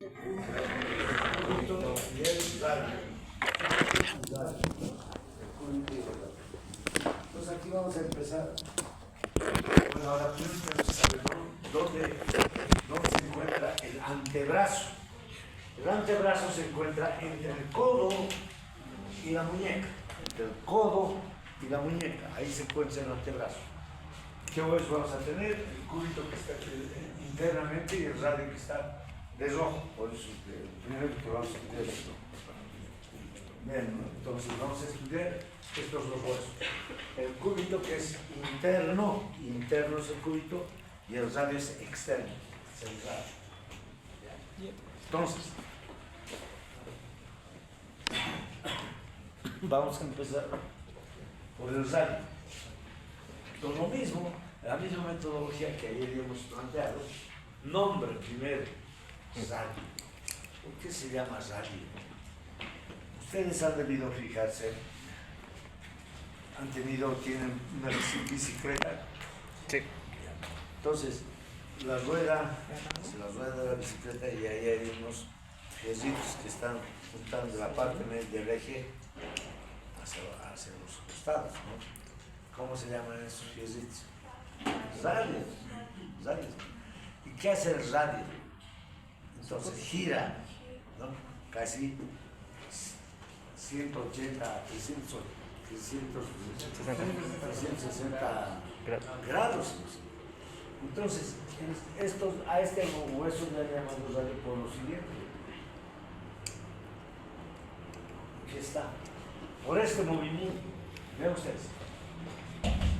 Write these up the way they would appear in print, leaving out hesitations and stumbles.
Y el radio. Entonces aquí vamos a empezar. Bueno, ahora primero tenemos que saber dónde se encuentra el antebrazo. El antebrazo se encuentra entre el codo y la muñeca. Entre el codo y la muñeca. Ahí se encuentra el antebrazo. ¿Qué huesos vamos a tener? El cúbito que está internamente y el radio que está de rojo. Por eso primero que vamos a estudiar esto. Bien, entonces vamos a estudiar estos dos huesos. El cúbito que es interno es el cúbito, y el radio es externo, es el radio. Entonces, vamos a empezar por el radio. Entonces, lo mismo, la misma metodología que ayer hemos planteado, nombre primero, radio. ¿Por qué se llama radio? Ustedes han debido fijarse, tienen una bicicleta. Sí. Entonces, la rueda de la bicicleta, y ahí hay unos fierritos que están juntando la parte del eje hacia los costados, ¿no? ¿Cómo se llaman esos fierritos? Radios. ¿Y qué hace el radio? Entonces gira, ¿no? Casi 180, 360 grados. Entonces, a este hueso le llamamos radio por lo siguiente. Aquí está. Por este movimiento, vean ustedes,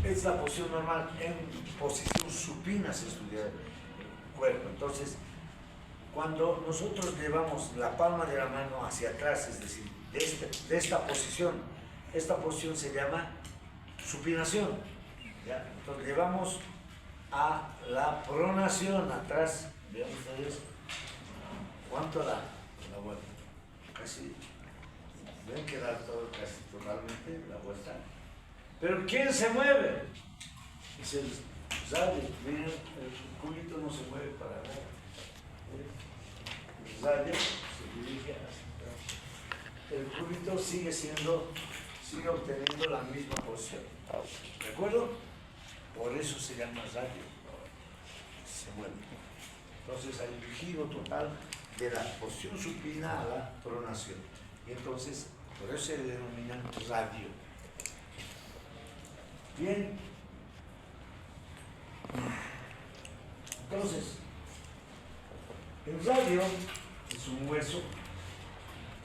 es la posición normal. En posición supina se estudia el cuerpo. Entonces, cuando nosotros llevamos la palma de la mano hacia atrás, es decir, de esta posición se llama supinación. ¿Ya? Entonces llevamos a la pronación atrás. Vean ustedes cuánto da la vuelta. Casi, ven que da todo casi totalmente la vuelta. Pero ¿quién se mueve? Es el radio. Miren, el cúbito no se mueve para nada. El radio se dirige hacia atrás. El cúbito sigue obteniendo la misma posición. ¿De acuerdo? Por eso se llama radio. Se mueve. Entonces hay un giro total de la posición supina a la pronación. Y entonces, por eso se denomina radio. Bien. Entonces, el radio es un hueso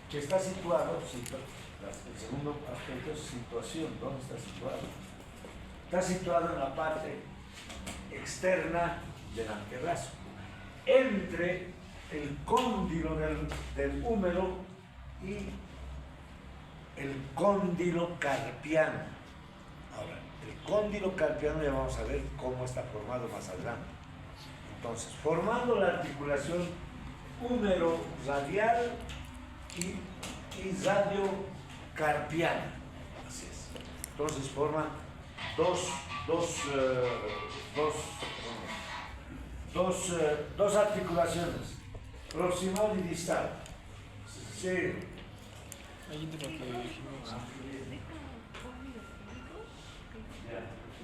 que está situado, el segundo aspecto es situación. ¿Dónde está situado? Está situado en la parte externa del antebrazo, entre el cóndilo del húmero y el cóndilo carpiano. Ahora, el cóndilo carpiano ya vamos a ver cómo está formado más adelante. Entonces, formando la articulación húmero-radial y radiocarpiana. Así es. Entonces forma dos articulaciones, proximal y distal. Sí. Ahí de lo que dijimos.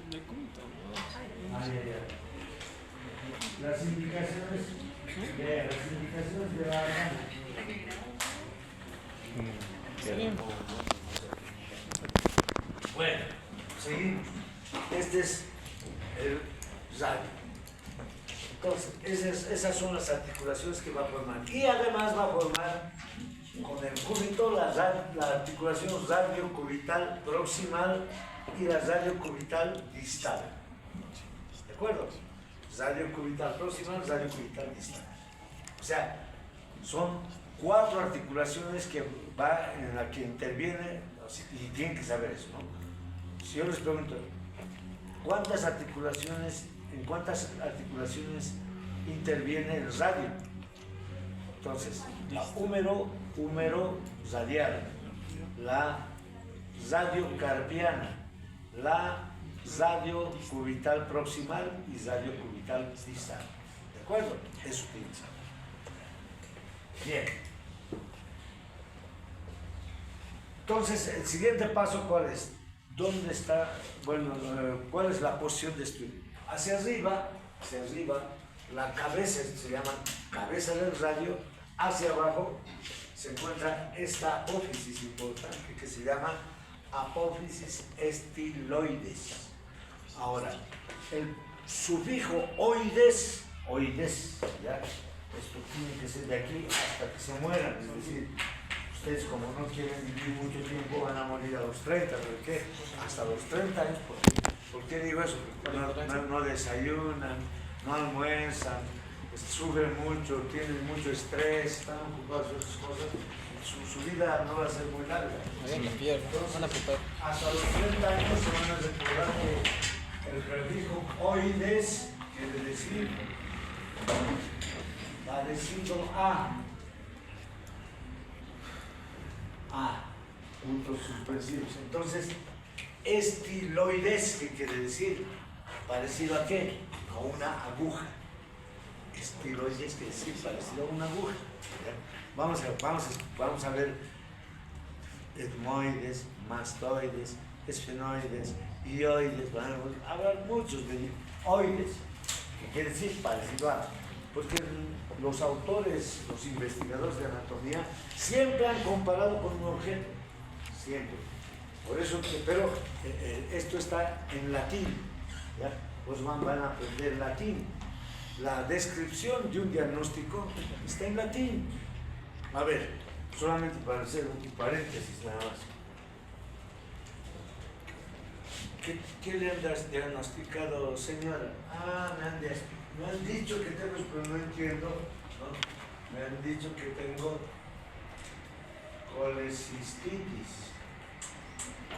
De cúbito, ¿no? Las indicaciones de la mano. Bueno, seguimos. Este es el radio. Entonces, esas son las articulaciones que va a formar. Y además va a formar con el cúbito la articulación radiocubital proximal y la radiocubital distal. ¿De acuerdo? Radiocubital proximal, radiocubital distal. O sea, son 4 articulaciones en la que interviene, y tienen que saber eso, ¿no? Si yo les pregunto, ¿en cuántas articulaciones interviene el radio? Entonces, la húmero radial, la radiocarpiana, la radiocubital proximal y radiocubital distal. ¿De acuerdo? Eso piensa. Entonces, el siguiente paso, ¿cuál es? ¿Dónde está? Bueno, ¿cuál es la posición de estudio? Hacia arriba, la cabeza, se llama cabeza del radio, hacia abajo se encuentra esta apófisis importante que se llama apófisis estiloides. Ahora, el sufijo oides, ¿ya? Esto tiene que ser de aquí hasta que se mueran, es decir, ustedes como no quieren vivir mucho tiempo van a morir a los 30, ¿pero qué? Hasta los 30 años, ¿por qué digo eso? Porque no desayunan, no almuerzan, sufren mucho, tienen mucho estrés, están ocupados de otras cosas, su vida no va a ser muy larga. Entonces, hasta los 30 años se van a recordar que el prefijo oides quiere decir parecido a puntos suspensivos. Entonces, estiloides, ¿qué quiere decir? ¿Parecido a qué? A una aguja. Estiloides quiere decir parecido a una aguja. ¿Ya? Vamos a ver etmoides, mastoides, esfenoides, ioides, habrá muchos de oides, que quiere decir parecido a. Porque los autores, los investigadores de anatomía, siempre han comparado con un objeto, siempre. Por eso, pero esto está en latín, ¿ya? Pues van a aprender latín. La descripción de un diagnóstico está en latín. A ver, solamente para hacer un paréntesis nada más. ¿Qué le han diagnosticado, señora? Me han dicho que tengo, pero no entiendo, ¿no? Me han dicho que tengo colecistitis.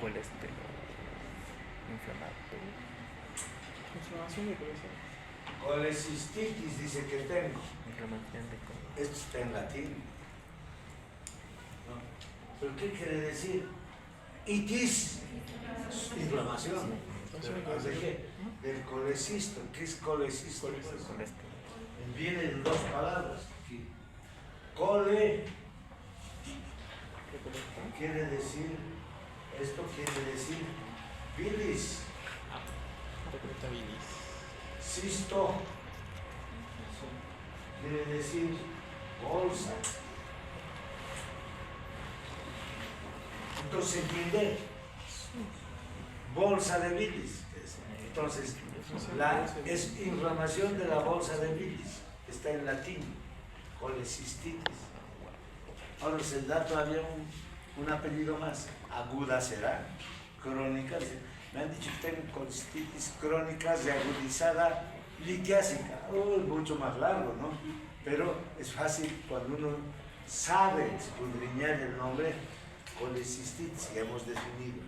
Colesterol inflamatorio. Inflamación de colesterol. Colecistitis dice que tengo. Inflamación de colesterol. Esto está en latín, ¿no? ¿Pero qué quiere decir? Itis, inflamación. ¿De qué? Del colecisto. ¿Qué es colecisto? Viene de dos palabras. Cole quiere decir, esto quiere decir bilis. Cisto quiere decir bolsa. Entonces se entiende bolsa de bilis. Entonces es inflamación de la bolsa de bilis. Está en latín, colecistitis. Ahora se da todavía un apellido más. Aguda será, crónica. Me han dicho que tengo colecistitis crónica de agudizada litiásica. Mucho más largo, ¿no? Pero es fácil cuando uno sabe escudriñar el nombre, colecistitis, que hemos definido.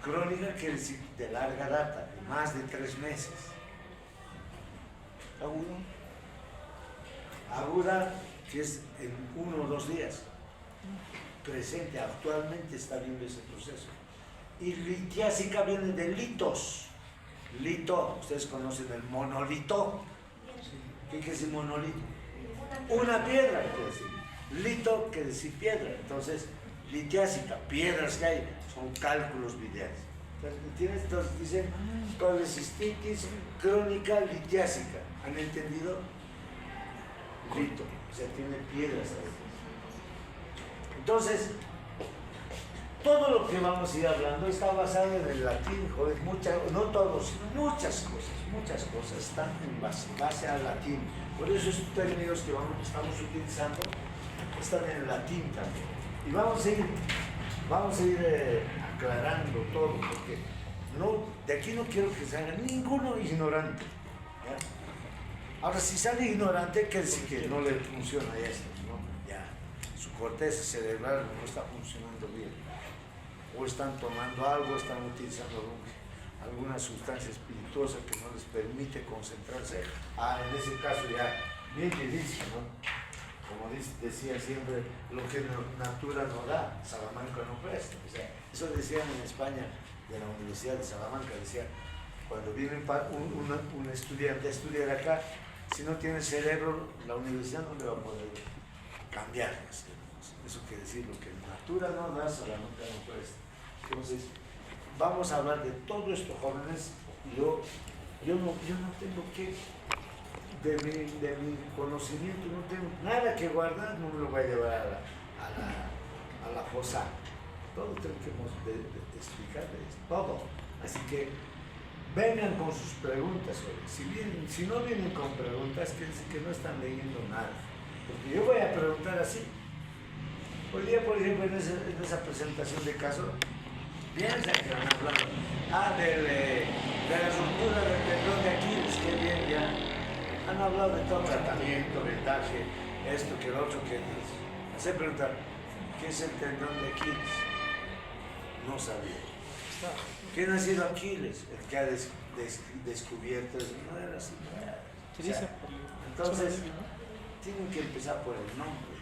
Crónica quiere decir de larga data, de más de 3 meses. Aguda, que es en 1 o 2 días. Presente, actualmente está viendo ese proceso. Y litiásica viene de litos. Lito, ustedes conocen el monolito. ¿Qué quiere decir monolito? Una piedra, quiere decir. Lito quiere decir piedra. Entonces, litiásica, piedras que hay, son cálculos biliares. ¿Entiendes? Entonces dicen colecistitis crónica litiásica. ¿Han entendido? Lito, o sea, tiene piedras ahí. Entonces, todo lo que vamos a ir hablando está basado en el latín, joder, no todos, sino muchas cosas están en base al latín. Por eso estos términos que estamos utilizando están en el latín también. Y vamos a ir aclarando todo, porque de aquí no quiero que salga ninguno ignorante. ¿Ya? Ahora, si sale ignorante, quiere decir que no le funciona esto, ¿no? Ya, su corteza cerebral no está funcionando bien. O están tomando algo, están utilizando alguna sustancia espirituosa que no les permite concentrarse. En ese caso ya, bien difícil, ¿no? Como decía siempre, lo que natura no da, Salamanca no presta. O sea, eso decían en España, de la Universidad de Salamanca, decía, cuando viene un estudiante a estudiar acá, si no tiene cerebro, la universidad no le va a poder cambiar. Eso Eso quiere decir lo que en natura no das, a la nunca no presta. Entonces, vamos a hablar de todo esto, jóvenes. Yo no tengo que, de mi conocimiento, no tengo nada que guardar, no me lo voy a llevar a la fosa. Todo tengo que explicarles, todo. Así que vengan con sus preguntas hoy. Si no vienen con preguntas, quiere decir que no están leyendo nada. Porque yo voy a preguntar así. Hoy día, por ejemplo, en esa presentación de caso, piensa que han hablado de la ruptura del tendón de Aquiles, que bien ya. Han hablado de todo tratamiento, vendaje, esto, que lo otro, que hacer preguntar, ¿qué es el tendón de Aquiles? No sabía. ¿Quién ha sido Aquiles? El que ha descubierto eso. No era así. No era. O sea, entonces, tienen que empezar por el nombre.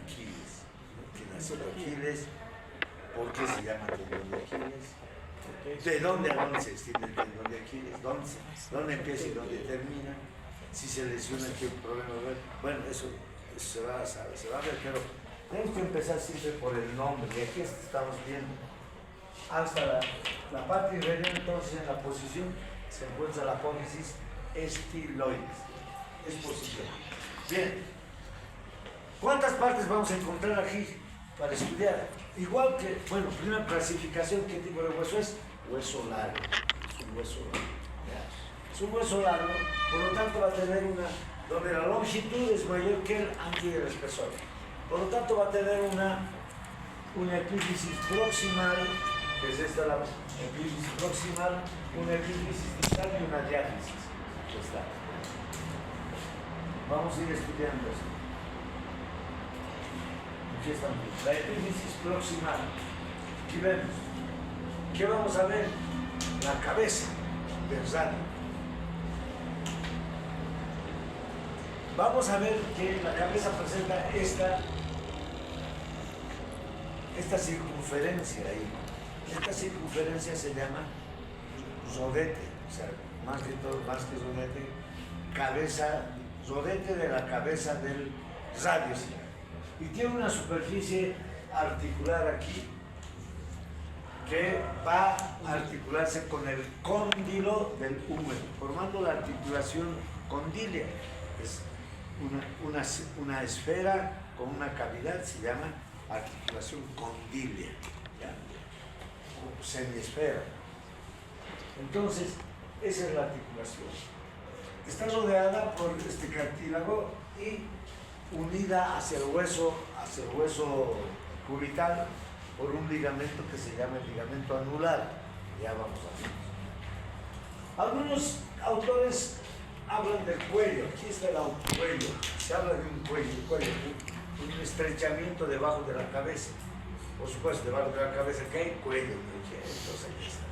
Aquiles. ¿Quién ha sido Aquiles? ¿Por qué se llama tendón de Aquiles? ¿De dónde a dónde se extiende el tendón de Aquiles? ¿Dónde empieza y dónde termina? Si se lesiona, ¿qué problema va a haber? Bueno, eso se va a saber, pero tenemos que empezar siempre por el nombre. Y aquí estamos viendo. Hasta la parte inferior, entonces, en la posición se encuentra la apófisis estiloides. Es posición. Bien. ¿Cuántas partes vamos a encontrar aquí para estudiar? Igual que, bueno, primera clasificación, ¿qué tipo de hueso es? Hueso largo. Es un hueso largo. ¿Ya? Es un hueso largo, por lo tanto va a tener donde la longitud es mayor que el ancho y el espesor. Por lo tanto va a tener una epífisis proximal, que es esta la epífisis proximal, una epífisis distal y una diáfisis. Está. Vamos a ir estudiando esto. Aquí estamos. La epífisis proximal. Aquí vemos. ¿Qué vamos a ver? La cabeza del radio. Vamos a ver que la cabeza presenta esta circunferencia ahí. Esta circunferencia se llama rodete, o sea, más que rodete, rodete de la cabeza del radio. Y tiene una superficie articular aquí que va a articularse con el cóndilo del húmero, formando la articulación condílea. Es una esfera con una cavidad, se llama articulación condílea, ¿ya? O semiesfera. Entonces, esa es la articulación. Está rodeada por este cartílago y unida hacia el hueso cubital por un ligamento que se llama el ligamento anular. Ya vamos a ver. Algunos autores hablan del cuello. Aquí está el cuello. Se habla de un cuello, un estrechamiento debajo de la cabeza. Por supuesto, debajo de la cabeza que hay cuello. Entonces ahí está.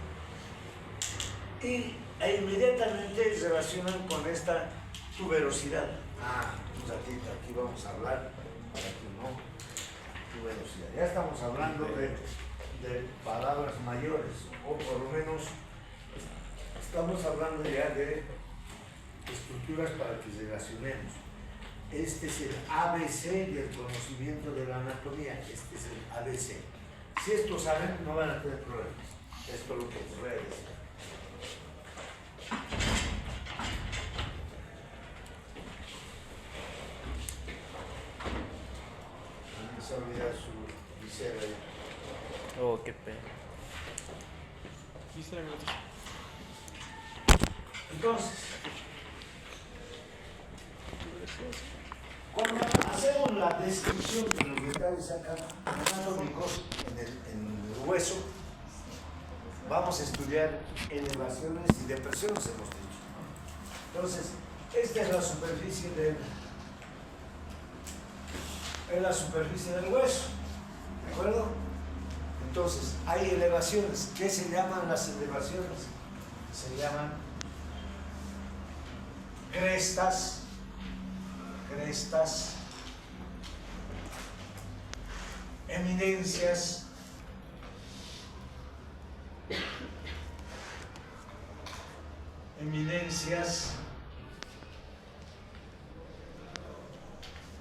E inmediatamente se relacionan con esta tuberosidad. Un ratito, aquí vamos a hablar para que no tuberosidad. Ya estamos hablando de palabras mayores, o por lo menos estamos hablando ya de estructuras para que relacionemos. Este es el ABC del conocimiento de la anatomía. Este es el ABC. Si esto saben, no van a tener problemas. Esto es lo que les voy a decir. No se olvida su visera ahí. Oh, qué pena. Entonces, cuando hacemos la descripción de los detalles anatómicos en el hueso, vamos a estudiar elevaciones y depresiones, hemos dicho, ¿no? Entonces, esta es la superficie del hueso, ¿de acuerdo? Entonces, hay elevaciones. ¿Qué se llaman las elevaciones? Se llaman crestas, eminencias,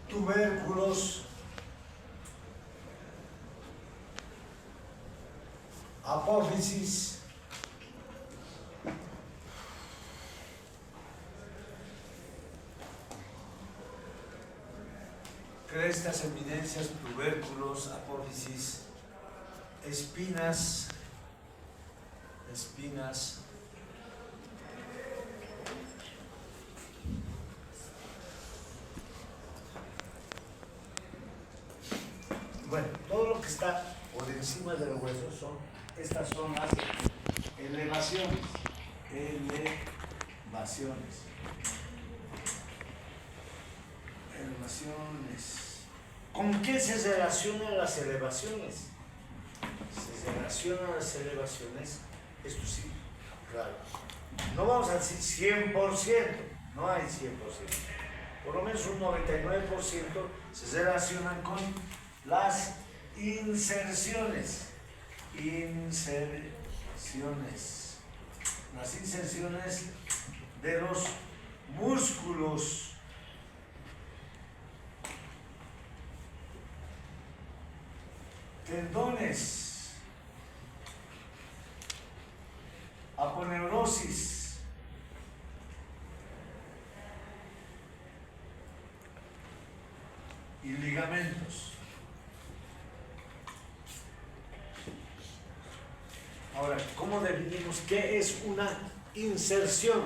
tubérculos apófisis, crestas, eminencias, tubérculos, apófisis, espinas, bueno, todo lo que está por encima del hueso estas son las elevaciones. ¿Con qué se relacionan las elevaciones? Se relacionan las elevaciones, esto sí, claro. No vamos a decir 100%, no hay 100%. Por lo menos un 99% se relacionan con las inserciones. Las inserciones de los músculos. Tendones, aponeurosis, y ligamentos. Ahora, ¿cómo definimos qué es una inserción?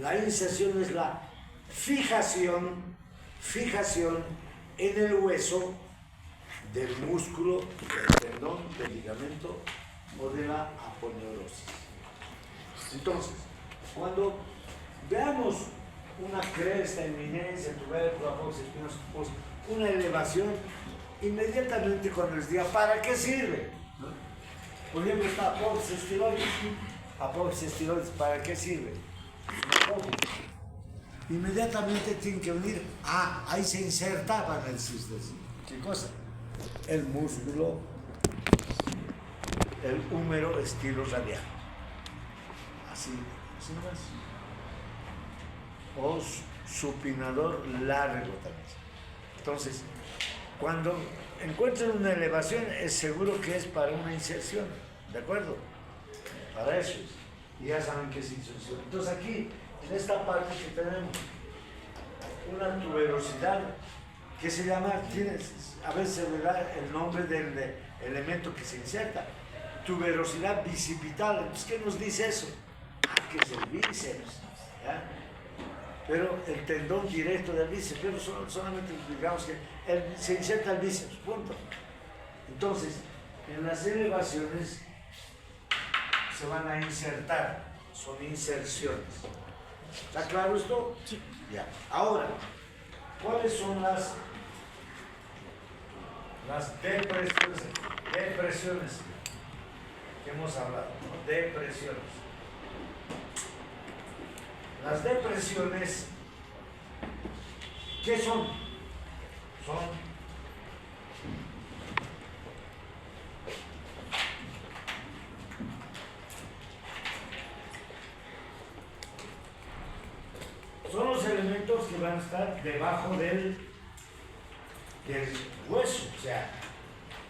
La inserción es la fijación en el hueso del músculo, del tendón, del ligamento o de la aponeurosis. Entonces, cuando veamos una cresta, eminencia, tubérculo, apófisis, espinas, una elevación, inmediatamente cuando les diga, ¿para qué sirve? ¿No? Por ejemplo, está apófisis estiloides, ¿para qué sirve? Inmediatamente tienen que venir, ahí se insertaban el cisto. ¿Qué cosa? El músculo, el húmero estilo radial. Así nomás. O supinador largo también. Entonces, cuando encuentran una elevación, es seguro que es para una inserción. ¿De acuerdo? Para eso es. Y ya saben que es inserción. Entonces aquí, en esta parte que tenemos una tuberosidad, que se llama, a veces se le da el nombre del elemento que se inserta, tuberosidad bicipital. Entonces, ¿qué nos dice eso? Que es el bíceps, ¿ya? Pero el tendón directo del bíceps, pero solamente digamos que se inserta el bíceps, punto. Entonces, en las elevaciones se van a insertar, son inserciones. ¿Está claro esto? Sí. Ya. Ahora, ¿cuáles son las depresiones que hemos hablado? ¿No? Depresiones. Las depresiones, ¿qué son? Son los elementos que van a estar debajo del hueso, o sea,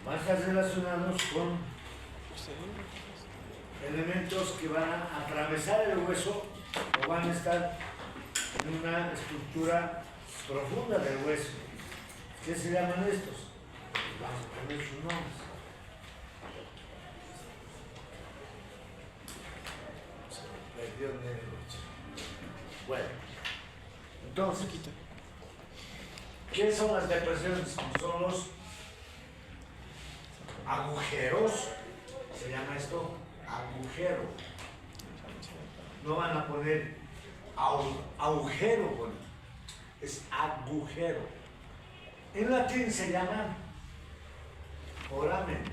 van a estar relacionados con elementos que van a atravesar el hueso o van a estar en una estructura profunda del hueso. ¿Qué se llaman estos? Vamos a poner sus nombres. Bueno, entonces, ¿qué son las depresiones? Son los agujeros, se llama esto agujero. No van a poner agujero, es agujero. En latín se llama foramen.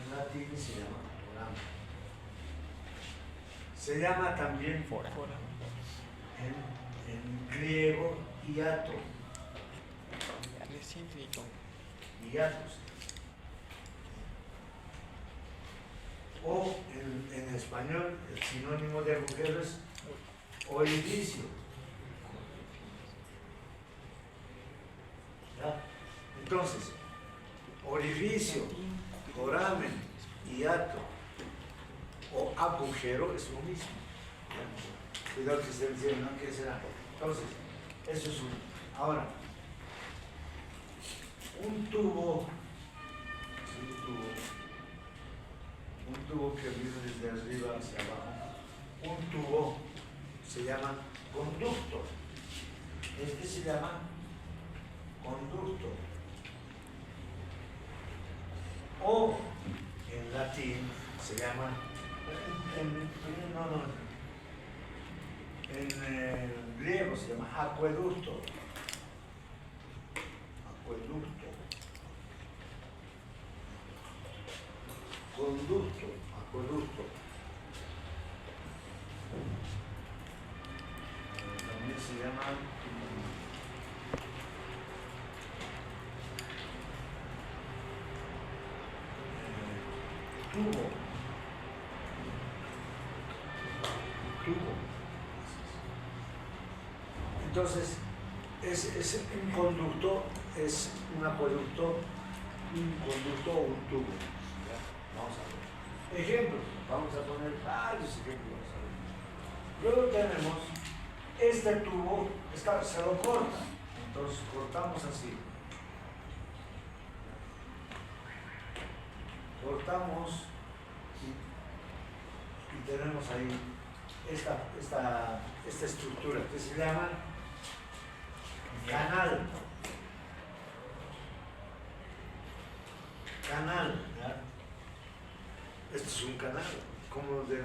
En latín se llama foramen. Se llama también en griego hiato. Hiatos. O en español el sinónimo de agujero es orificio. ¿Ya? Entonces, orificio, foramen, hiato o agujero es lo mismo. ¿Ya? Cuidado que se dice, ¿no? ¿Qué será? Entonces, eso es uno. Ahora, un tubo que viene desde arriba hacia abajo, un tubo se llama conducto. Este se llama conducto. O en latín se llama, en griego se llama acueducto. Acueducto. Conducto, acueducto. También se llama tubo. Tubo. Entonces, es un conducto, es un acueducto, un conducto o un tubo. ¿Ya? Vamos a ver. Ejemplos. Vamos a poner varios ejemplos. Luego tenemos este tubo, se lo corta. Entonces cortamos así. Cortamos y tenemos ahí esta estructura que se llama canal. Canal, ¿ya? Esto es un canal, como de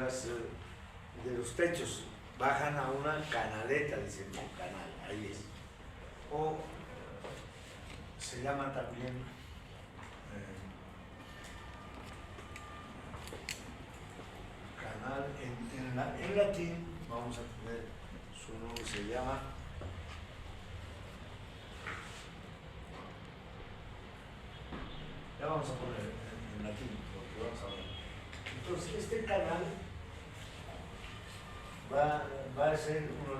los techos, bajan a una canaleta, dicen, no, canal, ahí es. O se llama también canal, en latín, vamos a tener su nombre, se llama ya vamos a poner en latín, porque vamos a ver. Entonces, este canal va a ser uno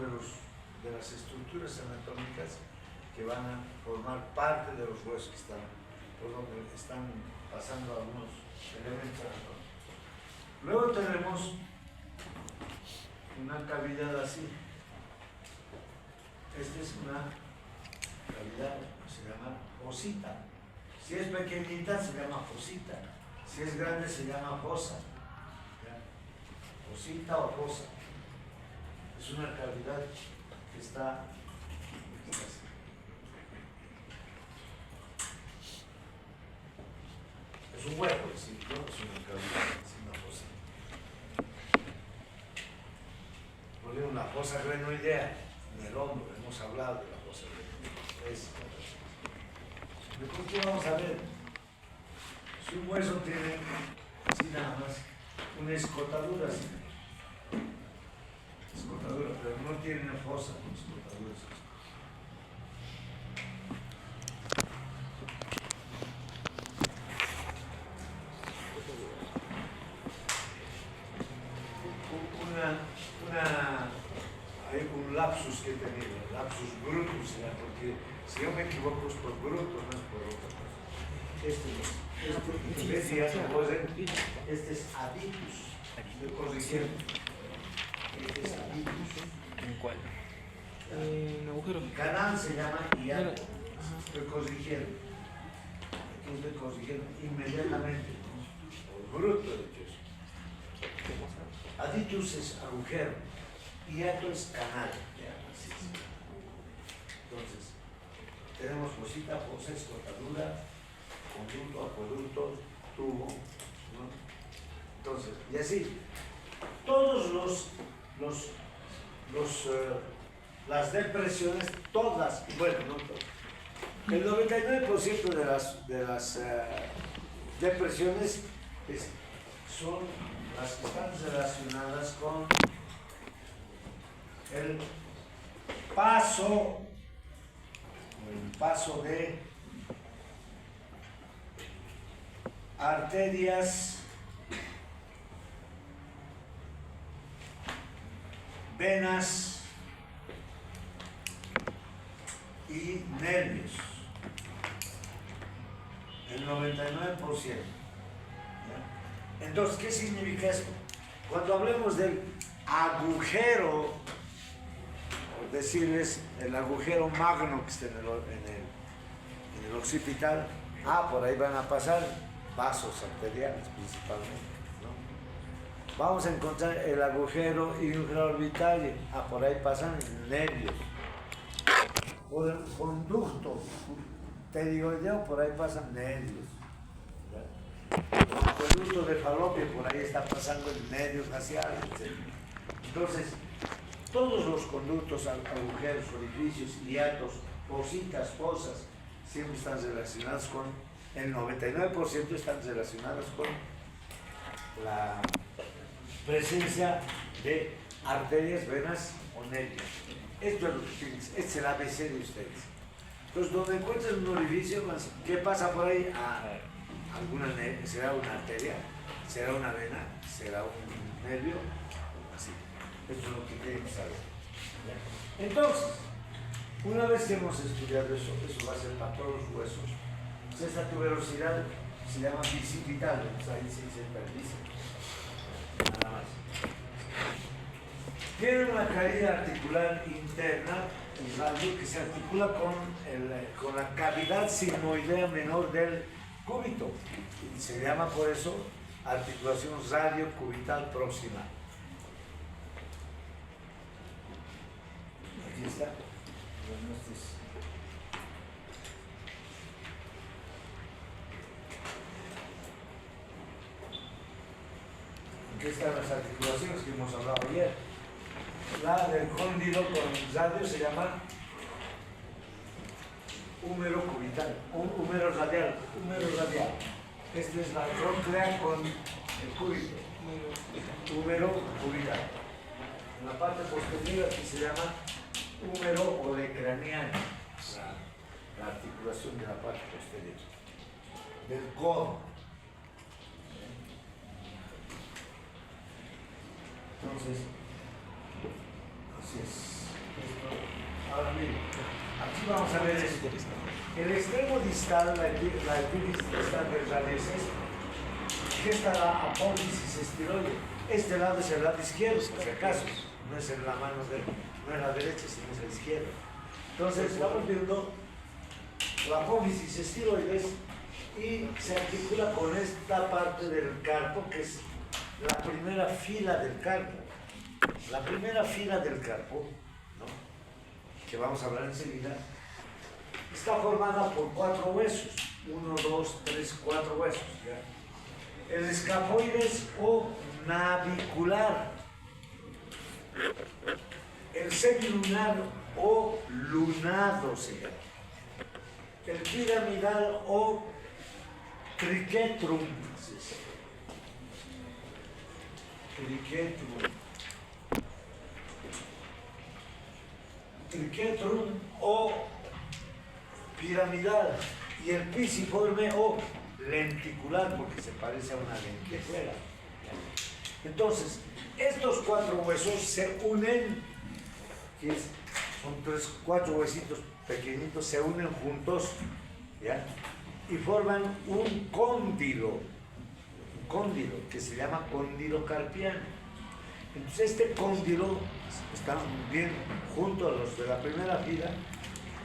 de las estructuras anatómicas que van a formar parte de los huesos que están, por donde están pasando algunos elementos anatómicos. Luego tenemos una cavidad así. Esta es una cavidad, se llama fosita. Si es pequeñita se llama fosita, si es grande se llama fosa. ¿Ya? Fosita o fosa. Es una cavidad que está así. Es un hueco, sí, no es una cavidad, es una fosa. Poner una fosa glenoidea en el hombro, hemos hablado de la fosa glenoidea. Después, ¿qué vamos a ver? Si un hueso tiene, así nada más, una escotadura, así. Escotadura, pero no tiene una fosa con escotaduras. Hay un lapsus que he tenido, lapsus brutus, ¿ya? Porque si yo me equivoco es por bruto, no es por otra cosa. Este es aditus, estoy corrigiendo. Este es aditus. ¿En cuál? Un agujero. Canal se llama hiato, estoy corrigiendo. Aquí estoy corrigiendo inmediatamente, ¿no? Por bruto, de hecho. Aditus es agujero, hiato es canal. ¿Ya? Así es. Entonces, tenemos fosita, fosa, escotadura, conducto, acueducto, tubo, ¿no? Entonces, y así, todos las depresiones, todas, bueno, no todas, el 99% de las depresiones son las que están relacionadas con el paso de arterias, venas y nervios. El 99%. Entonces, ¿qué significa esto? Cuando hablemos del agujero, por decirles el agujero magno que está en el occipital, por ahí van a pasar vasos arteriales principalmente, ¿no? Vamos a encontrar el agujero infraorbital, por ahí pasan nervios. Por el conducto pterigoideo, por ahí pasan nervios. El conducto de Falopio, por ahí está pasando el nervio facial, etc. Entonces, todos los conductos, agujeros, orificios, hiatos, fositas, fosas, siempre están relacionados con, el 99% están relacionados con la presencia de arterias, venas o nervios. Esto es lo que tienes, este es el ABC de ustedes. Entonces, donde encuentren un orificio, ¿qué pasa por ahí? Será una arteria, será una vena, será un nervio, así. Esto es lo que queremos saber. Entonces, una vez que hemos estudiado eso va a ser para todos los huesos. Esta tuberosidad se llama bicipital, ahí se dice perdice. Nada más. Tiene una caída articular interna, el radio, que se articula con la cavidad sigmoidea menor del cúbito. Y se llama por eso articulación radio-cubital próxima. Aquí está. Aquí están las articulaciones que hemos hablado ayer. La del cóndilo con el radio se llama húmero cubital, húmero radial. Esta es la tróclea con el cúbito, húmero cubital. En la parte posterior aquí se llama húmero olecraniano, la articulación de la parte posterior, del codo. Entonces, así es. Ahora miren, aquí vamos a ver esto. El extremo distal, la epífisis distal del radio es esto. Aquí está la apófisis estiloide. Este lado es el lado izquierdo, por si acaso. No es en la mano no es la derecha, sino es la izquierda. Entonces, estamos viendo la apófisis estiloides y se articula con esta parte del carpo, que es la primera fila del carpo. La primera fila del carpo, ¿no?, que vamos a hablar enseguida, está formada por 4 huesos. 1, 2, 3, 4 huesos. ¿Ya? El escafoides o navicular. El semilunar o lunado se llama. El piramidal o criquetrum. Criquetrum o piramidal, y el pisiforme o lenticular, porque se parece a una lentejuela. Entonces, estos 4 huesos se unen, son 4 huesitos pequeñitos, se unen juntos, ¿ya?, y forman un cóndilo que se llama cóndilo carpiano. Entonces, este cóndilo está bien junto a los de la primera fila,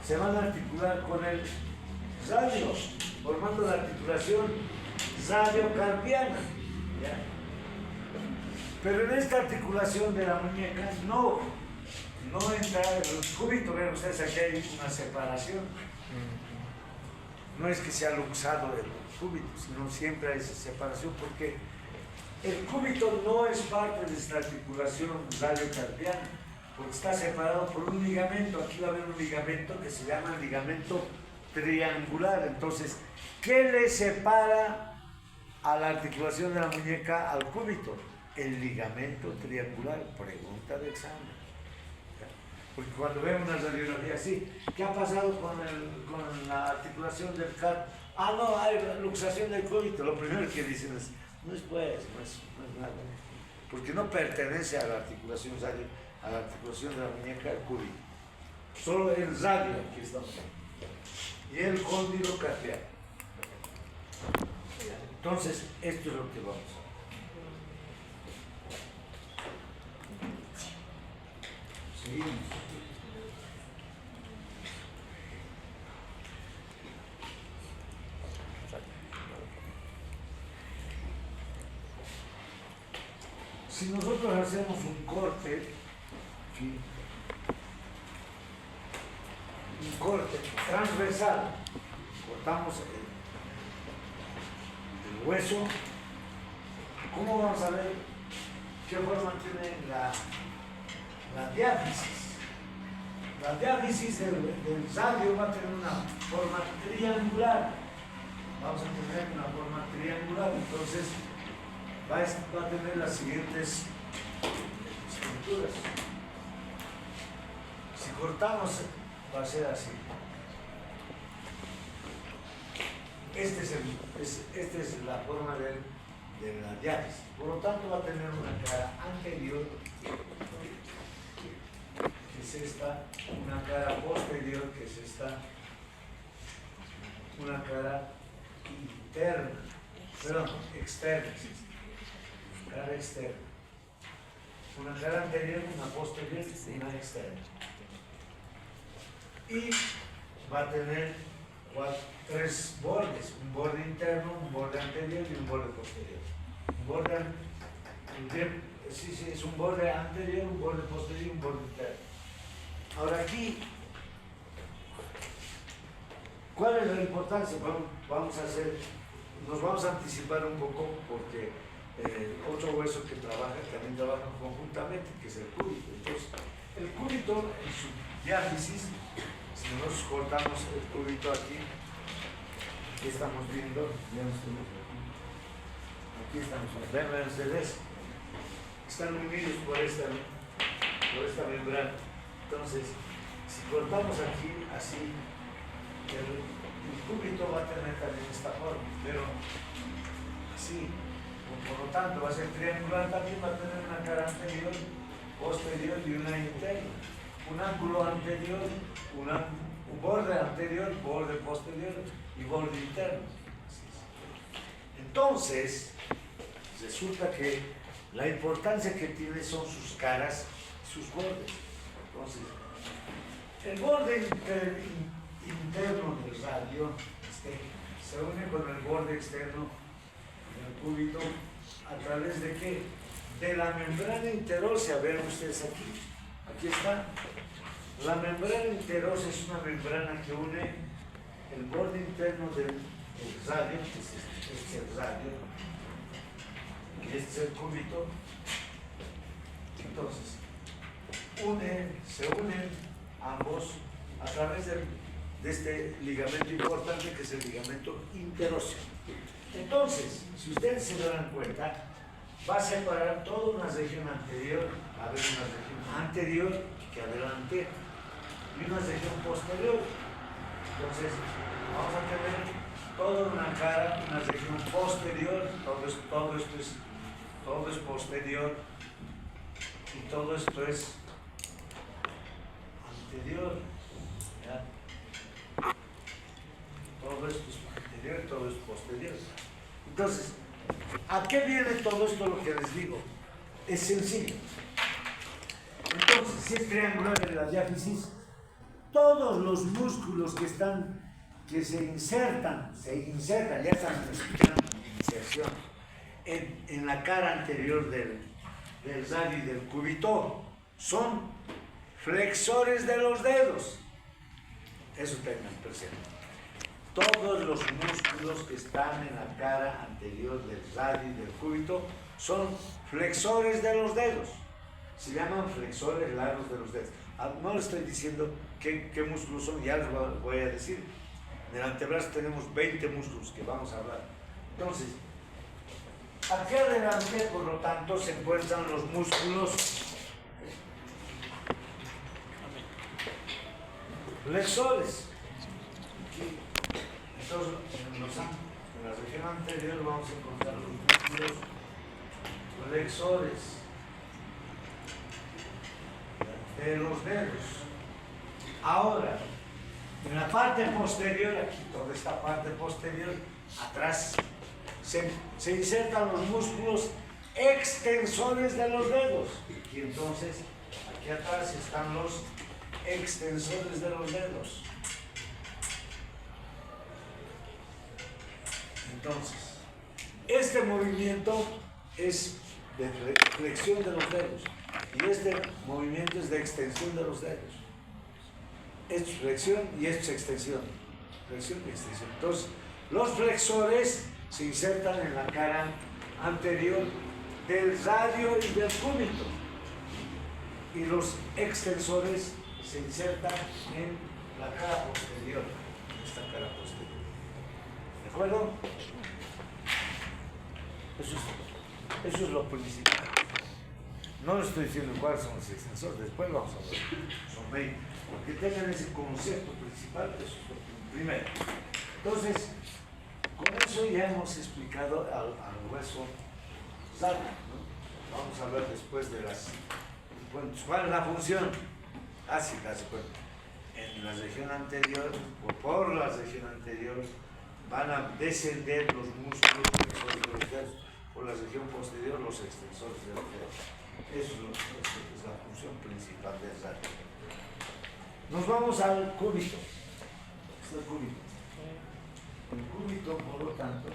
se van a articular con el radio, formando la articulación radiocarpiana, ¿ya? Pero en esta articulación de la muñeca no entra el cúbito. Ven ustedes, aquí hay una separación. No es que sea luxado el cúbito, sino siempre hay esa separación, porque el cúbito no es parte de esta articulación radiocarpiana, porque está separado por un ligamento. Aquí va a haber un ligamento que se llama ligamento triangular. Entonces, ¿qué le separa a la articulación de la muñeca al cúbito? El ligamento triangular. Pregunta de examen. Porque cuando vemos una radiografía así, ¿qué ha pasado con la articulación del carpo? No, hay luxación del cúbito. Lo primero que dicen es, no es nada, porque no pertenece a la articulación de la muñeca del cúbito. Solo el radio, aquí estamos, y el cóndilo carpiano. Entonces, esto es lo que vamos a ver. Seguimos. Si nosotros hacemos un corte, ¿sí?, un corte transversal, cortamos el hueso, ¿cómo vamos a ver qué forma tiene la diáfisis? La diáfisis del radio va a tener una forma triangular. Vamos a tener una forma triangular, entonces va a tener las siguientes estructuras. Si cortamos, va a ser así. Esta es la forma de la diáfisis. Por lo tanto, va a tener una cara anterior, que es esta, una cara posterior, que es esta, una cara interna, perdón, externa, cara externa, una cara anterior, una posterior y una externa. Y va a tener tres bordes, un borde interno, un borde anterior y un borde posterior. Un borde, es un borde anterior, un borde posterior y un borde interno. Ahora aquí, ¿cuál es la importancia? Nos vamos a anticipar un poco porque otro hueso que también trabaja conjuntamente, que es el cúbito. Entonces, el cúbito en su diáfisis, si nosotros cortamos el cúbito aquí, ¿qué estamos viendo? Aquí estamos viendo, ven ustedes, están unidos por esta membrana. Entonces, si cortamos aquí, así, el cúbito va a tener también esta forma, pero así, por lo tanto va a ser triangular, también va a tener una cara anterior, posterior y una interna, un ángulo anterior, un borde anterior, borde posterior y borde interno. Entonces, resulta que la importancia que tiene son sus caras y sus bordes. Entonces, el borde interno del radio se une con el borde externo del cúbito a través de ¿qué? De la membrana interósea. Vean ustedes aquí. Aquí está. La membrana interósea es una membrana que une el borde interno del radio, que es el radio, que es el cúbito. Entonces, se unen ambos a través de este ligamento importante, que es el ligamento interóseo. Entonces, si ustedes se darán cuenta, va a separar toda una región anterior, va a haber una región anterior que adelante y una región posterior. Entonces, vamos a tener toda una cara, una región posterior, todo es posterior y todo esto es anterior. ¿Ya? Todo esto es anterior y todo es posterior. Entonces, ¿a qué viene todo esto lo que les digo? Es sencillo. Entonces, si es triangular en la diáfisis, todos los músculos que se insertan, ya están explicando inserción, en la cara anterior del radio y del cúbito, son flexores de los dedos. Eso tengan presente. Todos los músculos que están en la cara anterior del radio y del cúbito son flexores de los dedos. Se llaman flexores largos de los dedos. No les estoy diciendo qué músculos son, ya les voy a decir. En el antebrazo tenemos 20 músculos que vamos a hablar. Entonces, aquí adelante, por lo tanto, se encuentran los músculos flexores. Aquí. Entonces, en la región anterior vamos a encontrar los músculos flexores de los dedos. Ahora, en la parte posterior, aquí toda esta parte posterior, atrás, se insertan los músculos extensores de los dedos. Y entonces Aquí atrás están los extensores de los dedos. Entonces, este movimiento es de flexión de los dedos y este movimiento es de extensión de los dedos. Esto es flexión y esto es extensión. Flexión y extensión. Entonces, los flexores se insertan en la cara anterior del radio y del cúbito. Y los extensores se insertan en la cara posterior. Esta cara posterior. ¿De acuerdo? Eso es lo principal. No les estoy diciendo cuáles son los extensores, después vamos a ver. Son 20. Que tengan ese concepto principal, eso es lo primero. Entonces, con eso ya hemos explicado al hueso sacro, ¿no? Vamos a ver después de las... Bueno, ¿cuál es la función? Así, casi cuenta. En la región anterior, o por la región anterior, van a descender los músculos flexores de los dedos, por la región posterior los extensores de los dedos. Eso es la función principal del radio. Nos vamos al cúbito. Este es el cúbito. El cúbito, por lo tanto,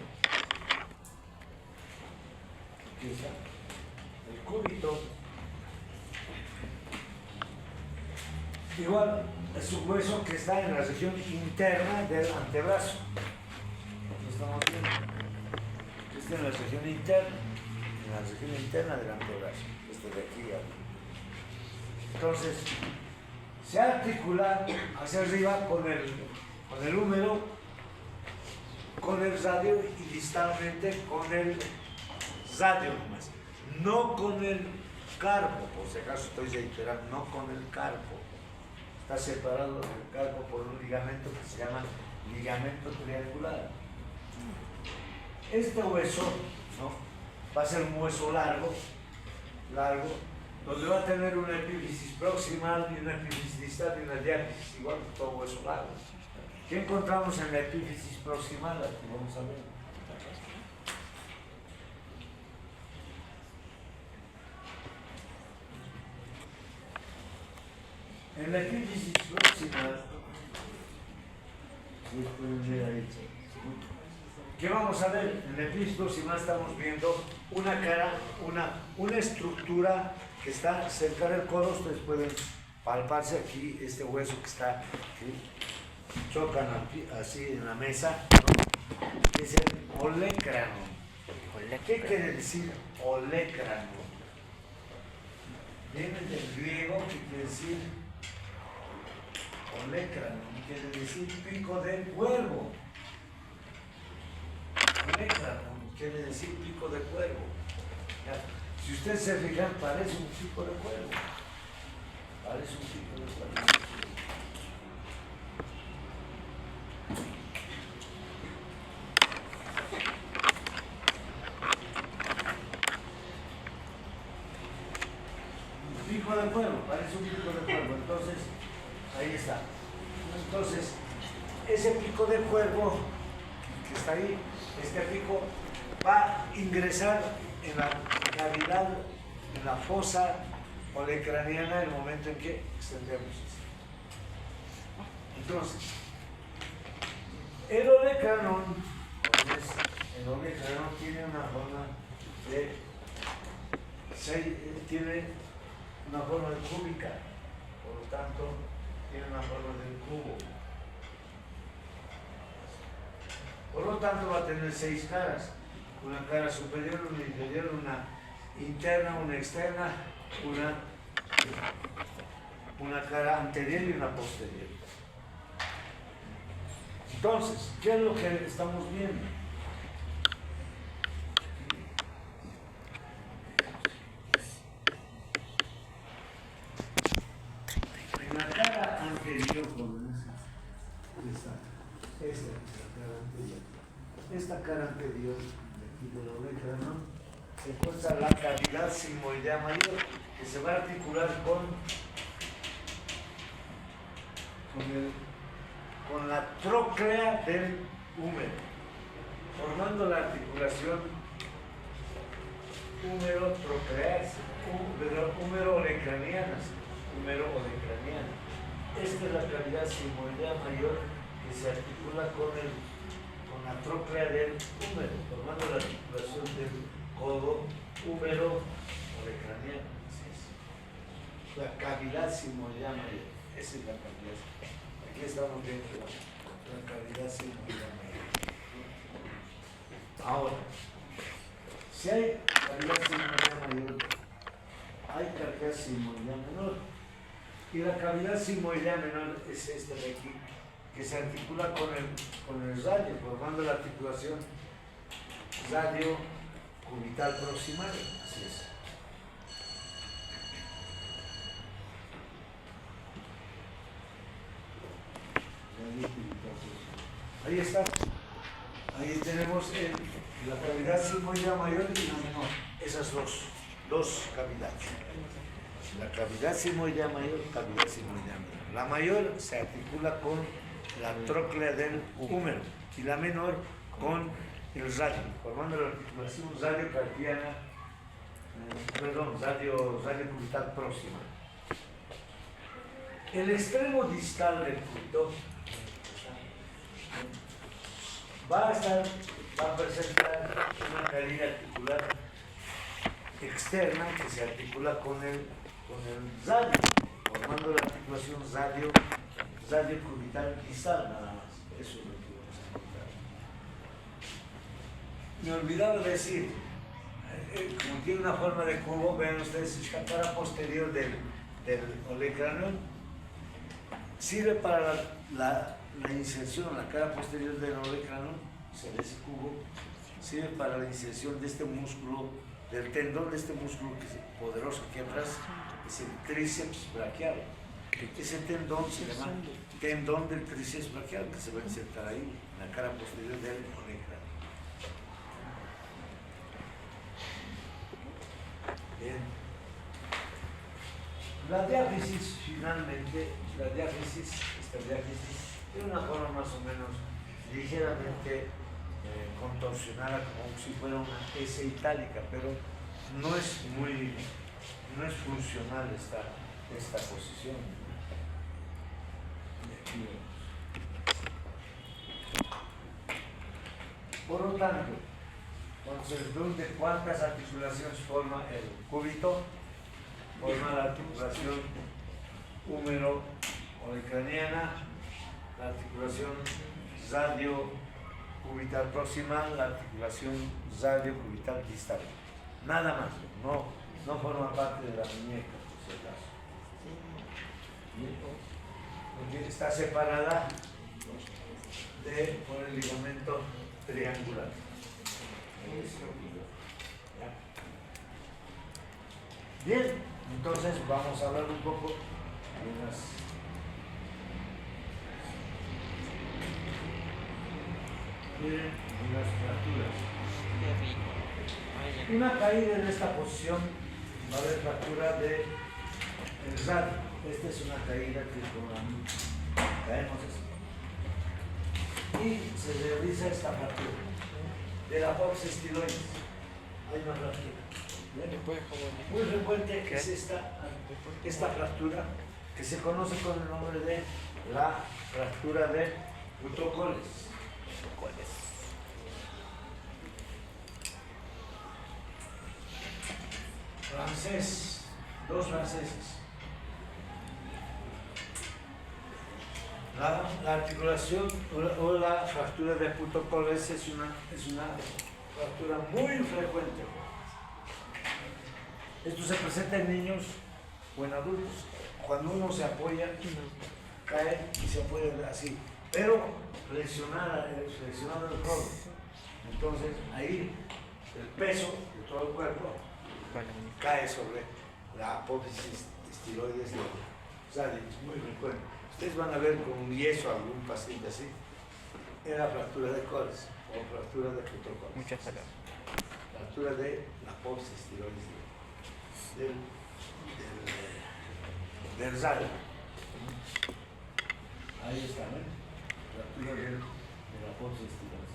¿qué está? El cúbito, igual, es un hueso que está en la región interna del antebrazo. Lo estamos viendo. Está en la región interna del antebrazo. Este de aquí arriba. Entonces, se articula hacia arriba con el húmero, con el radio y distalmente con el radio nomás. No con el carpo, por si acaso estoy reiterando, no con el carpo. Está separado del carpo por un ligamento que se llama ligamento triangular. Este hueso, ¿no?, va a ser un hueso largo, donde va a tener una epífisis proximal y una epífisis distal y una diáfisis, igual que todo hueso largo. ¿Qué encontramos en la epífisis proximal? Aquí vamos a ver. En la epífisis proximal, ¿qué vamos a ver? En la epífisis proximal estamos viendo una cara, una estructura que está cerca del codo. Ustedes pueden palparse aquí este hueso que está aquí. Chocan así en la mesa, ¿no? Es el olecrano. ¿Qué quiere decir olecrano? Viene del griego, que quiere decir olecrano, quiere decir pico del cuervo. Olecrano quiere decir pico de cuervo. Ya. Si ustedes se fijan, parece un pico de cuervo. Parece un pico de cuervo. Pico de cuervo, parece un pico de cuervo. Entonces, ahí está. Entonces, ese pico de cuervo que está ahí, este pico va a ingresar en la cavidad, en la fosa olecraniana en el momento en que extendemos esto. Entonces, el olecranon tiene una forma de cúbica, por lo tanto tiene una forma de cubo. Por lo tanto va a tener 6 caras, una cara superior, una inferior, una interna, una externa, una cara anterior y una posterior. Entonces, ¿qué es lo que estamos viendo? En la cara anterior, esta cara anterior de aquí de la oreja, ¿no?, se encuentra la cavidad sigmoidea mayor, que se va a articular con la tróclea del húmero, formando la articulación húmero troclearse, húmero olecranianas, húmero olecraniana. Esta es la cavidad sigmoidea mayor que se articula con la tróclea del húmero, formando la articulación del codo húmero olecraniano. Así es. La cavidad sigmoidea mayor. Esa es la cavidad. Aquí estamos viendo la cavidad sigmoidea mayor. Ahora, si hay cavidad sigmoidea mayor, hay cavidad sigmoidea menor. Y la cavidad sigmoidea menor es esta de aquí, que se articula con el radio, formando la articulación radio-cubital proximal. Así es. Ahí está. Ahí tenemos la cavidad sigmoidea mayor y la menor. Esas dos cavidades. La cavidad sigmoidea mayor, cavidad sigmoidea menor. La mayor se articula con la tróclea del húmero y la menor con el radio, formando la articulación radiocarpiana, radio-cubital próxima. El extremo distal del cúbito va a presentar una caída articular externa que se articula con el radio, formando la articulación radio-cubital distal nada más. Eso es lo que vamos a encontrar. Me olvidaba decir, como tiene una forma de cubo, vean ustedes, esta cara posterior del olecranión sirve para la inserción, la cara posterior del olecranión, de ese cubo, sirve para la inserción de este músculo, del tendón de este músculo que es poderoso aquí atrás, es el tríceps braquial. Ese tendón se llama tendón del tríceps braquial, que se va a insertar ahí, en la cara posterior del olecranión. Bien. La diáfisis, finalmente, esta diáfisis, tiene una forma más o menos ligeramente contorsionada, como si fuera una S itálica, pero no es funcional esta posición. Por lo tanto, cuando se les pregunte cuántas articulaciones forma el cúbito, forma la articulación húmero olecraniana, la articulación radio-cubital proximal, la articulación radio-cubital distal. Nada más, no forma parte de la muñeca, por si acaso. Porque está separada por el ligamento triangular. Bien, entonces vamos a hablar un poco de las fracturas. Una caída en esta posición va a haber fractura del radio. Esta es una caída que caemos así. Y se realiza esta fractura de la apófisis estiloides. Hay una fractura. Muy frecuente es esta fractura que se conoce con el nombre de la fractura de Putocoles. Francés, dos franceses. La articulación o la fractura de Putocoles es una fractura muy frecuente. Esto se presenta en niños o en adultos. Cuando uno se apoya, cae y se apoya así, pero flexionado el codo. Entonces ahí el peso de todo el cuerpo cae sobre la apófisis estiloides. O sea, es muy frecuente. Ustedes van a ver con un yeso a algún paciente así, era fractura de coles o fractura de Putocoles. Muchas gracias. Fractura de la apófisis estiloides del radio. Ahí está, ¿ven? Fractura de la apófisis estiloides.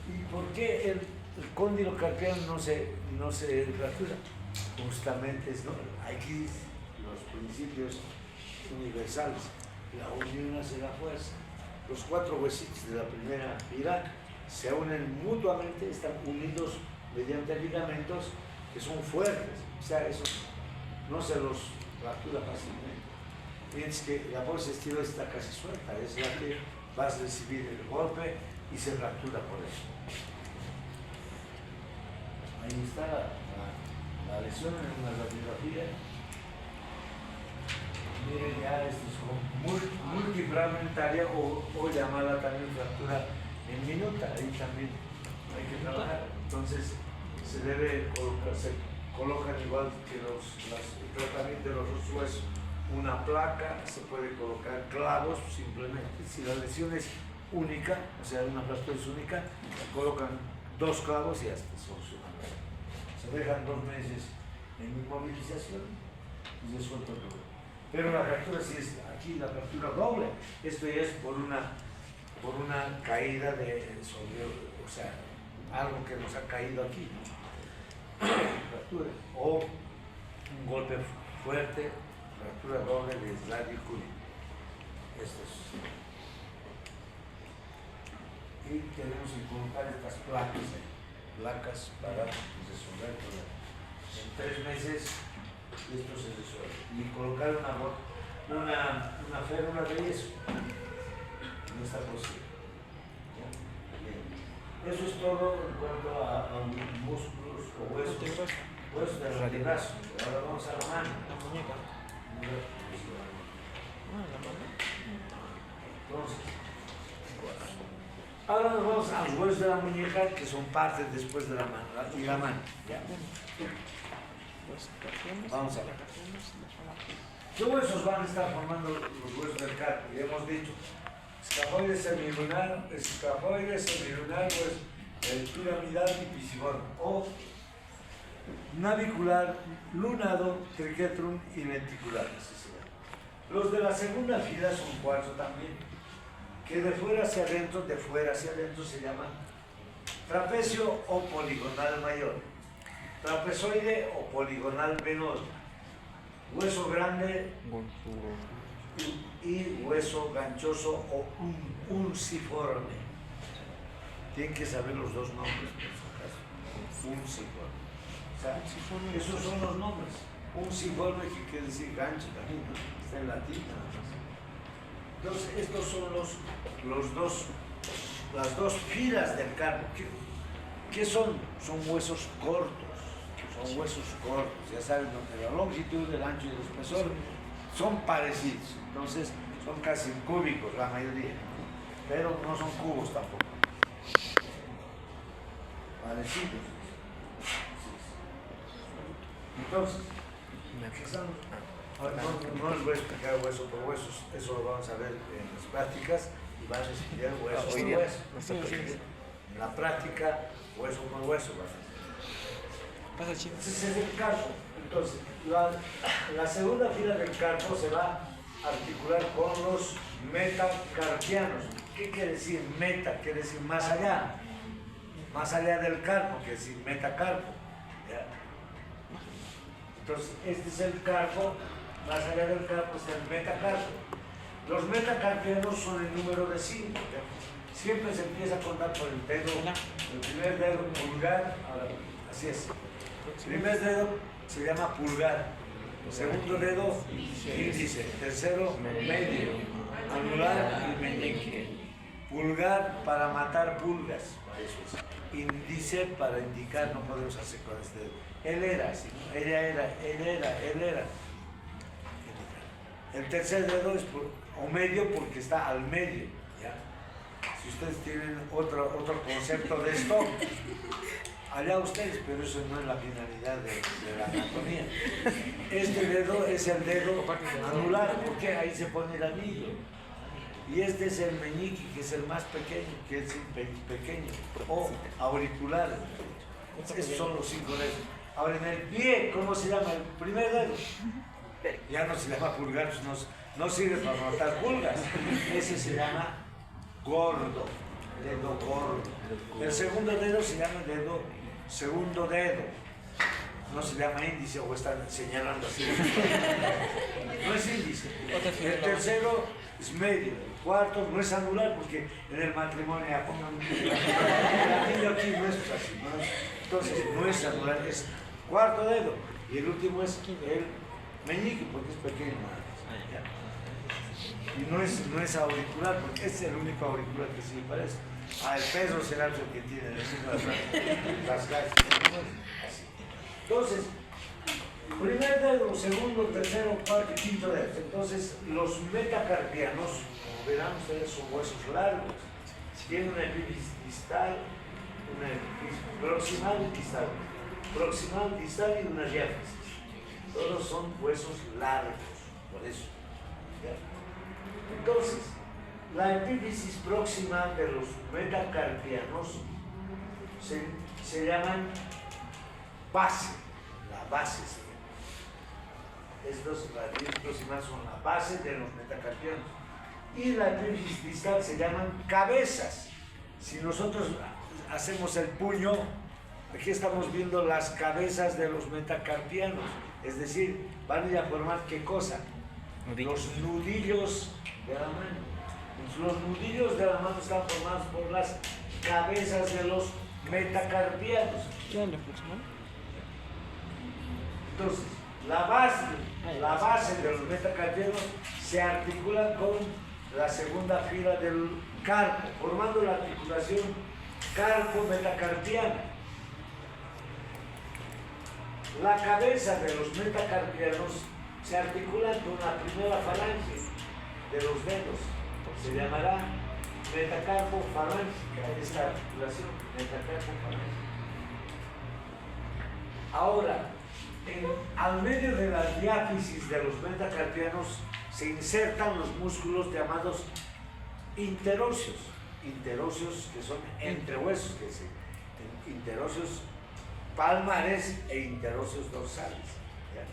¿Y por qué el cóndilo carpiano no se fractura. Justamente es, ¿no? Aquí los principios universales. La unión hace la fuerza. Los 4 huesitos de la primera fila se unen mutuamente, están unidos mediante ligamentos que son fuertes. O sea, eso no se los fractura fácilmente. Mientras que la bolsa estilo está casi suelta, es la que vas a recibir el golpe y se fractura por eso. Ahí está la lesión en una radiografía. Miren, ya esto es multifragmentaria o llamada también fractura en minuta. Ahí también hay que trabajar. Entonces se debe colocar, se colocan igual que el tratamiento de los huesos, una placa, se puede colocar clavos simplemente. Si la lesión es única, o sea, una fractura es única, colocan 2 clavos y ya está solucionado. Se dejan 2 meses en inmovilización y se suelta todo. Pero la fractura sí es aquí, la fractura doble. Esto ya es por una caída sobre, o sea, algo que nos ha caído aquí, ¿no? Fractura. O un golpe fuerte, fractura doble de radiculi. Esto es. Y tenemos que colocar estas placas para resolver el problema. En 3 meses esto se resuelve. Y colocar una férula de yeso no está posible. Bien. Eso es todo en cuanto a músculos o huesos del antebrazo. Ahora vamos a la mano. La muñeca. La mano. Entonces, ahora nos vamos a los huesos de la muñeca, que son partes después de la mano, y la mano. ¿Ya? Vamos a ver. ¿Qué huesos van a estar formando los huesos del carpo? Ya hemos dicho, escafoide semilunar, pues el piramidal y pisiforme, o navicular, lunado, triquetrum y lenticular. Los de la segunda fila son 4 también, que de fuera hacia adentro se llaman trapecio o poligonal mayor, trapezoide o poligonal menor, hueso grande y hueso ganchoso o unciforme. Tienen que saber los 2 nombres, por si acaso. Unciforme. O sea, esos son los nombres. Unciforme, que quiere decir gancho también, ¿no? Está en latín nada más. Entonces, estos son las 2 filas del carpo. ¿Qué son? Son huesos cortos. Son huesos cortos, ya saben, donde la longitud, el ancho y el espesor son parecidos. Entonces, son casi cúbicos la mayoría, pero no son cubos tampoco. Parecidos. Entonces, no les voy a explicar hueso por huesos, eso lo vamos a ver en las prácticas y van a estudiar hueso por hueso. En la práctica, hueso por hueso. Ese es el carpo. Entonces, la segunda fila del carpo se va a articular con los metacarpianos. ¿Qué quiere decir meta? Quiere decir más allá del carpo, quiere decir metacarpo. ¿Ya? Entonces, este es el carpo, más allá del carpo es el metacarpo. Los metacarpianos son el número de 5. Siempre se empieza a contar por el dedo, el primer dedo pulgar, así es. El primer dedo se llama pulgar, segundo dedo índice, tercero medio, anular y meñique. Pulgar para matar pulgas, eso es. Índice para indicar, no podemos hacer con este dedo. Él era, ¿sí? Él era. El tercer dedo es o medio porque está al medio. ¿Ya? Si ustedes tienen otro concepto de esto, allá ustedes, pero eso no es la finalidad de la anatomía. Este dedo es el dedo anular, porque ahí se pone el anillo. Y este es el meñique, que es el más pequeño, que es el pequeño, o auricular. Esos son los 5 dedos. Ahora, en el pie, ¿cómo se llama? El primer dedo. Ya no se llama pulgar, pues no sirve para matar pulgas. Ese se llama gordo. dedo gordo. El segundo dedo se llama dedo, segundo dedo. No se llama índice o están señalando así. No es índice. El tercero es medio. El cuarto no es anular porque en el matrimonio ya pongan el anillo aquí no es así. ¿No? Entonces no es anular, es cuarto dedo. Y el último es el meñique porque es pequeño. Y no es auricular porque es el único auricular que sirve para eso. El peso será el que tiene las calles. Entonces, primer dedo, segundo, tercero, cuarto y quinto dedo. Entonces, los metacarpianos, como verán ustedes, son huesos largos. Tienen una epífisis distal, una epífisis proximal y distal. Proximal, distal y una diáfisis. Todos son huesos largos, por eso. ¿Ya? Entonces, la epífisis proximal de los metacarpianos se llaman base, la base se llama. La epífisis proximal son la base de los metacarpianos. Y la epífisis distal se llaman cabezas. Si nosotros hacemos el puño, aquí estamos viendo las cabezas de los metacarpianos. Es decir, van a ir a formar ¿qué cosa? Los nudillos de la mano. Los nudillos de la mano están formados por las cabezas de los metacarpianos. Entonces, la base de los metacarpianos se articula con la segunda fila del carpo, formando la articulación carpo-metacarpiana. La cabeza de los metacarpianos se articula con la primera falange de los dedos. Se llamará metacarpo-falángica esta articulación, metacarpo-falángica. Ahora, al medio de la diáfisis de los metacarpianos se insertan los músculos llamados interóseos. Interóseos que son entrehuesos, interóseos palmares e interóseos dorsales. ¿Ya?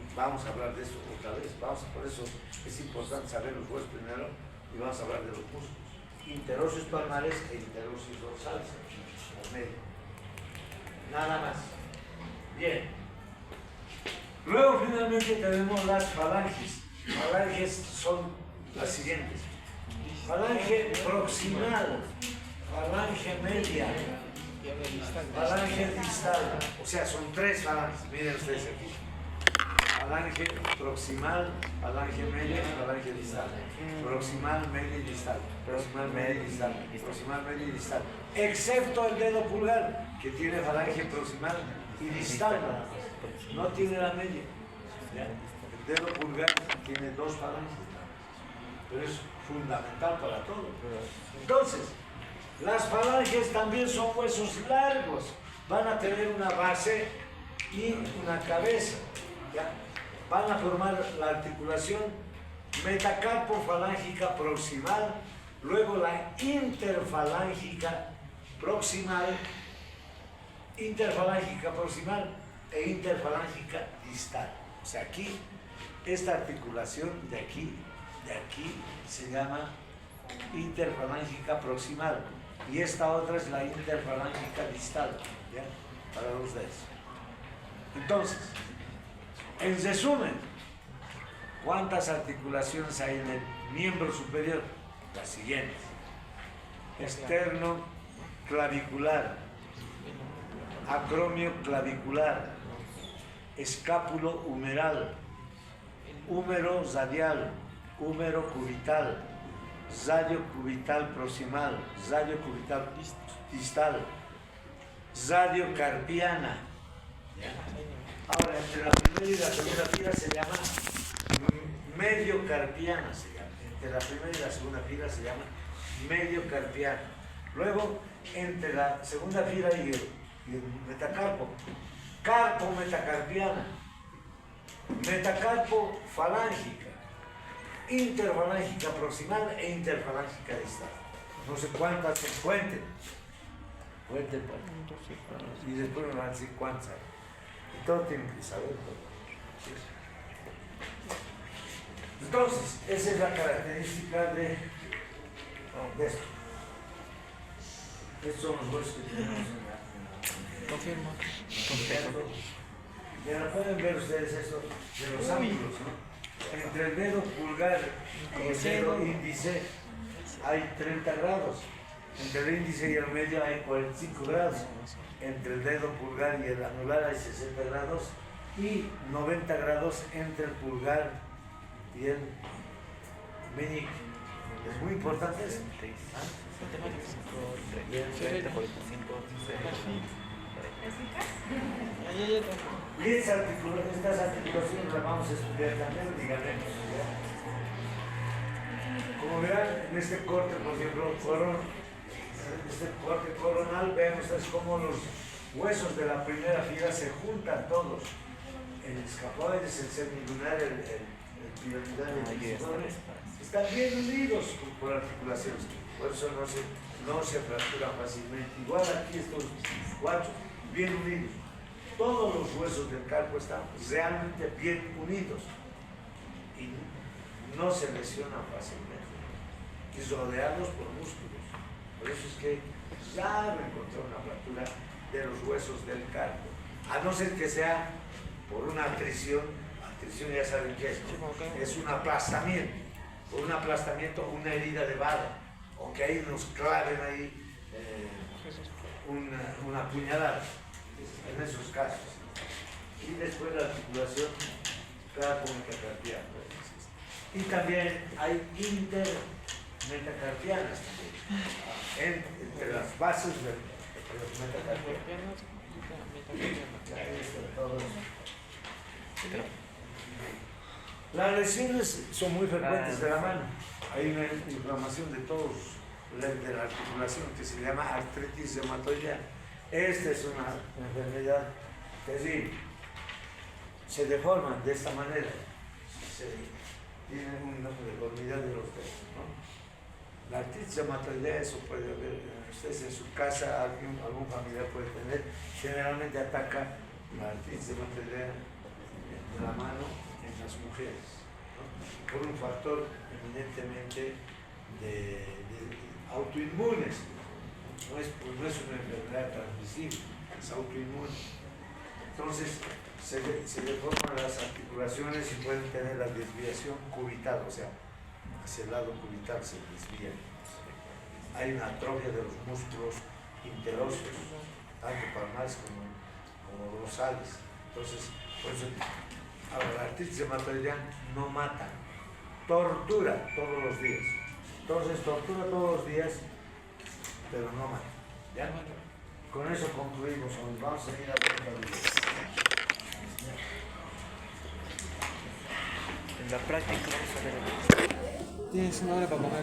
Y vamos a hablar de eso otra vez. Por eso es importante saber los huesos primero y vamos a hablar de los músculos. Interóseos palmares e interóseos dorsales. Al medio. Nada más. Bien. Luego finalmente tenemos las falanges. Falanges son las siguientes. Falange proximal, falange media, falange distal. O sea, son tres falanges. Miren ustedes aquí. Falange proximal, falange media y falange distal. Proximal, media y distal. Proximal, media y distal. Proximal, media y distal. Excepto el dedo pulgar, que tiene falange proximal y distal. No tiene la media. ¿Ya? El dedo pulgar tiene dos falanges. Pero es fundamental para todo. Entonces, las falanges también son huesos largos. Van a tener una base y una cabeza. ¿Ya? Van a formar la articulación metacarpofalángica proximal, luego la interfalángica proximal e interfalángica distal. O sea, aquí, esta articulación de aquí se llama interfalángica proximal y esta otra es la interfalángica distal, ¿ya? Para los dedos. Entonces, en resumen, ¿cuántas articulaciones hay en el miembro superior? Las siguientes: externo clavicular, acromio clavicular, escápulo humeral, húmero radial, húmero cubital, radio cubital proximal, radio cubital distal, radio carpiana. Ahora, entre la primera y la segunda fila se llama medio carpiana, entre la primera y la segunda fila se llama medio carpiana. Luego, entre la segunda fila y el metacarpo, carpo metacarpiana, metacarpo falángica, interfalángica proximal e interfalángica distal. No sé cuántas se cuenten. Cuenten y después me van a decir cuántas hay. Y todos tienen que saber todo. Entonces, esa es la característica de esto. Estos son los huesos que tenemos Confirmo. Ya lo pueden ver ustedes esto de los ángulos, ¿no? Entre el dedo pulgar y el dedo índice hay 30 grados. Entre el índice y el medio hay 45 grados. Entre el dedo pulgar y el anular hay 60 grados. Y 90 grados entre el pulgar y el meñique. Es muy importante eso. Y estas articulaciones las vamos a estudiar también, ligamento. Como verán, en este corte, por ejemplo, este corte coronal, vean ustedes cómo los huesos de la primera fila se juntan todos. El escafoides, el semilunar, el piramidal, el discoides, están bien unidos por articulaciones. Por eso no se fracturan fácilmente. Igual aquí estos cuatro, bien unidos. Todos los huesos del carpo están realmente bien unidos y no se lesionan fácilmente. Y rodeados por músculos. Por eso es que raro encontrar una fractura de los huesos del carpo. A no ser que sea por una atrición ya saben qué es, ¿no? Es un aplastamiento. Por un aplastamiento, una herida de bala. O que ahí nos claven ahí una puñalada. En esos casos. Y después la articulación craco-metacarpiana. Y también hay intermetacarpianas también. Entre las bases de los metacarpianos. Ahí está todo eso. Las lesiones son muy frecuentes de la mano. Hay una inflamación de todos, de la articulación, que se llama artritis reumatoidea. Esta es una enfermedad terrible. Se deforman de esta manera. Tienen una deformidad de los dedos, ¿no? La artritis reumatoidea, eso puede ver ustedes en su casa, algún familiar puede tener. Generalmente ataca la artritis reumatoidea de la mano en las mujeres, ¿no? Por un factor eminentemente de autoinmunes. No es una enfermedad transmisible, es autoinmune. Entonces se deforman las articulaciones y pueden tener la desviación cubital, o sea, hacia el lado cubital se desvía. Hay una atrofia de los músculos interóseos, tanto palmares como dorsales. Entonces, por eso, ahora, la artritis reumatoidea no mata, tortura todos los días. Entonces, tortura todos los días, pero no mata. ¿Ya? Con eso concluimos hoy. Vamos a ir a ver En la práctica vamos a ver. Tienes una hora para comer.